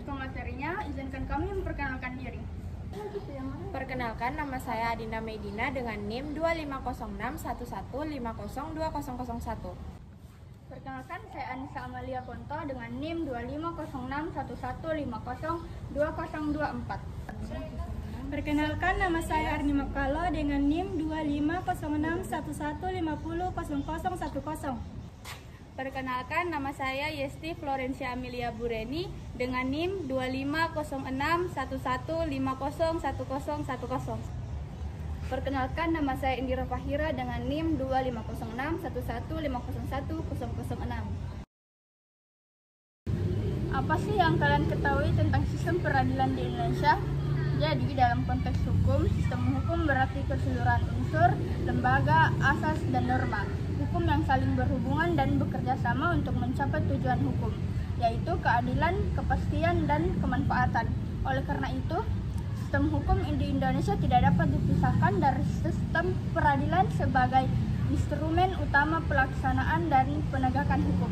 ke materinya, izinkan kami memperkenalkan diri. Perkenalkan, nama saya Adinda Medina dengan NIM 250611502001. Perkenalkan, saya Anissa Amalia Ponto dengan NIM 250611502024. Perkenalkan, nama saya Arni Makalo dengan NIM 250611500010. Perkenalkan, nama saya Yesti Florencia Amelia Bureni dengan NIM 250611501010. Perkenalkan, nama saya Indira Fahira dengan NIM 250611501006. Apa sih yang kalian ketahui tentang sistem peradilan di Indonesia? Jadi, dalam konteks hukum, sistem hukum berarti keseluruhan unsur, lembaga, asas, dan norma hukum yang saling berhubungan dan bekerja sama untuk mencapai tujuan hukum, yaitu keadilan, kepastian, dan kemanfaatan. Oleh karena itu, sistem hukum di Indonesia tidak dapat dipisahkan dari sistem peradilan sebagai instrumen utama pelaksanaan dan penegakan hukum.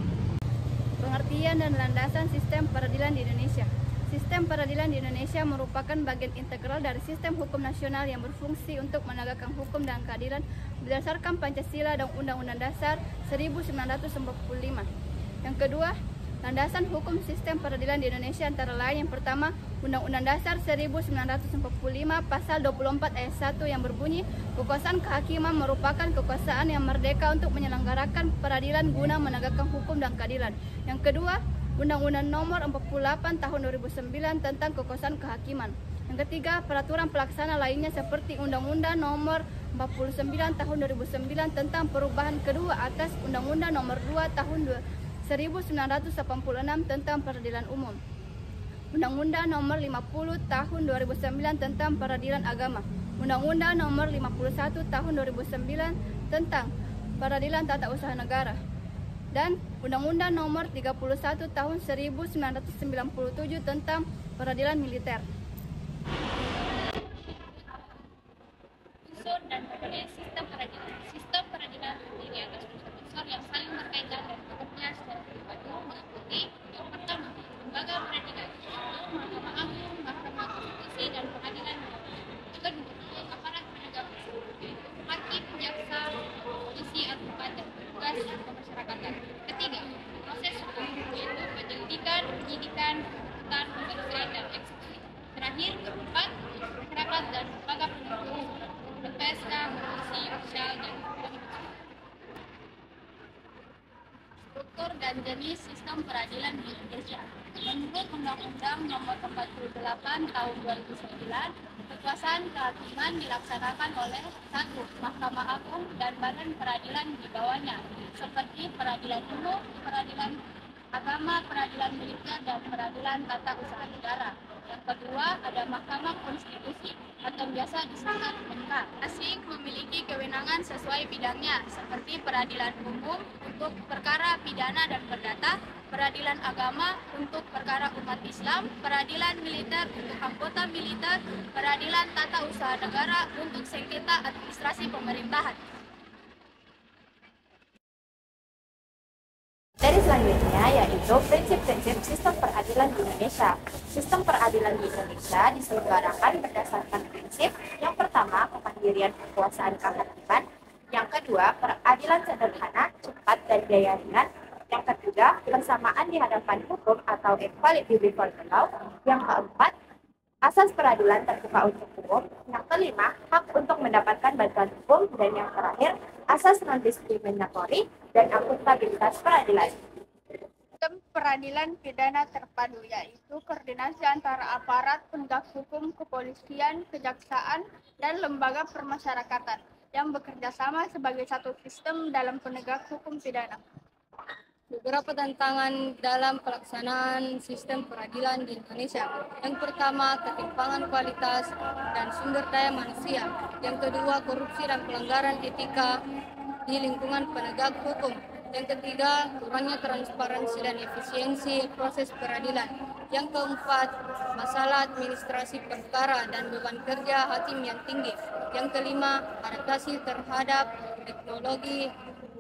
Pengertian dan landasan sistem peradilan di Indonesia. Sistem peradilan di Indonesia merupakan bagian integral dari sistem hukum nasional yang berfungsi untuk menegakkan hukum dan keadilan berdasarkan Pancasila dan Undang-Undang Dasar 1945. Yang kedua, landasan hukum sistem peradilan di Indonesia antara lain yang pertama, Undang-Undang Dasar 1945 Pasal 24 Ayat 1 yang berbunyi, kekuasaan kehakiman merupakan kekuasaan yang merdeka untuk menyelenggarakan peradilan guna menegakkan hukum dan keadilan. Yang kedua, Undang-Undang Nomor 48 Tahun 2009 tentang kekuasaan kehakiman. Yang ketiga, peraturan pelaksana lainnya seperti Undang-Undang Nomor 49 Tahun 2009 tentang perubahan kedua atas Undang-Undang Nomor 2 Tahun 1986 tentang peradilan umum. Undang-Undang Nomor 50 Tahun 2009 tentang peradilan agama. Undang-Undang Nomor 51 Tahun 2009 tentang peradilan tata usaha negara. Dan Undang-Undang Nomor 31 Tahun 1997 tentang peradilan militer. Unsur dan pemberian sistem peradilan. Sistem peradilan terdiri atas unsur-unsur yang saling berkaitan dan bekerja secara berbadu mengikuti yang pertama, lembaga peradilan, Mahkamah Agung, Mahkamah Konstitusi, dan pengadilan. Kedua, aparat penegak hukum, hakim, jaksa, polisi, advokat, dan petugas kemasyarakatan. Ketiga, proses hukum, yaitu penyelidikan, penyidikan, tuntutan, penyelesaian, dan eksekusi. Terakhir, keempat, masyarakat dan lembaga pendukung LPSK, polisi, sosial, dan struktur dan jenis sistem peradilan di Indonesia. Menurut Undang-Undang Nomor 48 Tahun 2009, kekuasaan kehakiman dilaksanakan oleh 1. Mahkamah Agung dan badan peradilan di bawahnya, seperti peradilan umum, peradilan agama, peradilan militer, dan peradilan tata usaha negara. Yang kedua, ada Mahkamah Konstitusi atau biasa disebut MK. Masing memiliki kewenangan sesuai bidangnya, seperti peradilan umum untuk perkara pidana dan perdata, peradilan agama untuk perkara umat Islam, peradilan militer untuk anggota militer, peradilan tata usaha negara untuk sengketa administrasi pemerintahan. Dari selanjutnya yaitu prinsip-prinsip sistem peradilan di Indonesia. Sistem peradilan di Indonesia diselenggarakan berdasarkan prinsip yang pertama, kemandirian kekuasaan kehakiman, yang kedua, peradilan sederhana, cepat, dan biaya ringan, yang ketiga, persamaan di hadapan hukum atau equality before the law, yang keempat, asas peradilan terbuka untuk umum, yang kelima, hak untuk mendapatkan bantuan hukum, dan yang terakhir, asas non-diskriminatori dan akuntabilitas peradilan. Sistem peradilan pidana terpadu, yaitu koordinasi antara aparat penegak hukum, kepolisian, kejaksaan, dan lembaga permasyarakatan yang bekerja sama sebagai satu sistem dalam penegak hukum pidana. Beberapa tantangan dalam pelaksanaan sistem peradilan di Indonesia. Yang pertama, ketimpangan kualitas dan sumber daya manusia. Yang kedua, korupsi dan pelanggaran etika di lingkungan penegak hukum. Yang ketiga, kurangnya transparansi dan efisiensi proses peradilan. Yang keempat, masalah administrasi perkara dan beban kerja hakim yang tinggi. Yang kelima, adaptasi terhadap teknologi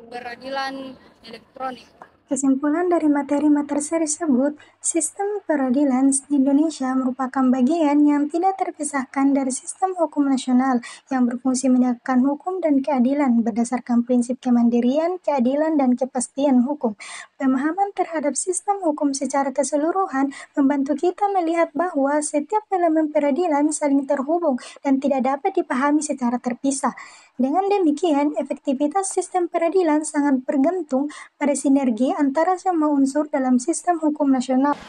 peradilan elektronik. Kesimpulan dari materi-materi tersebut, sistem peradilan di Indonesia merupakan bagian yang tidak terpisahkan dari sistem hukum nasional yang berfungsi menegakkan hukum dan keadilan berdasarkan prinsip kemandirian, keadilan, dan kepastian hukum. Pemahaman terhadap sistem hukum secara keseluruhan membantu kita melihat bahwa setiap elemen peradilan saling terhubung dan tidak dapat dipahami secara terpisah. Dengan demikian, efektivitas sistem peradilan sangat bergantung pada sinergi antara semua unsur dalam sistem hukum nasional.